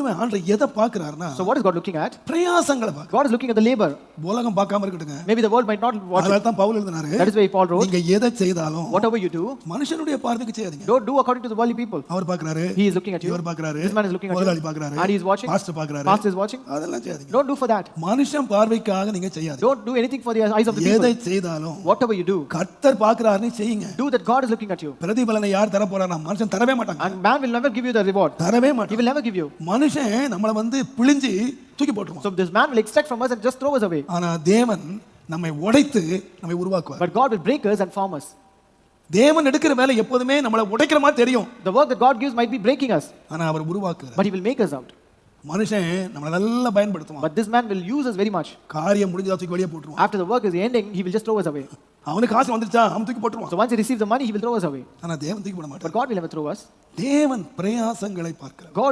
சொல்லுவேன், ஆண்டவர் எதை பார்க்கறாருன்னா, So what is God looking at? பிரயாசங்களை பார்க்கறாரு. God is looking at the labor. உலகம் பார்க்காம இருக்கட்டுங்க. Maybe the world might not watch it. அதனால தான் பவுல் எழுதினாரு, That is why Paul wrote, நீங்க எதை செய்தாலும் whatever you do, மனுஷனுடைய பார்வைக்கு செய்யாதீங்க. don't do according to the worldly people. அவர் பார்க்கறாரு, He is looking at you. இவர் பார்க்கறாரு, This man is looking at முதலாளி you. பார்க்கறாரு, And he is watching. Pastor பார்க்கறாரு. Pastor is watching. அதெல்லாம் செய்யாதீங்க. Don't do for that. மனுஷன் பார்வைக்காக நீங்க செய்யாதீங்க. Don't do anything for the eyes of the people. எதை செய்தாலும் Whatever you do, கர்த்தர் பார்க்கறாருன்னு செய்யுங்க. do that God is looking at you. பிரதிபலனை யார் தர போறானா? மனுஷன் தரவே மாட்டாங்க. And man will never give you the reward. தரவே He மாட்டான். will never give you. மனுஷன் நம்மள வந்து பிழிஞ்சு தூக்கி போட்டுருவான். So this man will extract from us and just throw us away. ஆனா தேவன் நம்மை உடைத்து நம்மை உருவாக்குவார். But God will break us and form us. தேவன் எடுக்கிற வேலை எப்போதுமே நம்மள உடைக்கிற மாதிரி தெரியும். The work that God gives might be breaking us, ஆனா அவர் உருவாக்குறார். but He will make us out. மனுஷன் நம்மள நல்லா பயன்படுத்துவான். But this man will use us very much. காரியம் முடிஞ்சா தூக்கி வெளியே போட்டுருவான். After the work is ending, he will just throw us away. அவனுக்கு காசு வந்துருச்சா அவன் தூக்கி போட்டுருவான். So once he receives the money, he will throw us away. ஆனா தேவன் தூக்கி போட மாட்டார். But God will never throw us. தேவன் பிரயாசங்களை பார்க்கிறார். God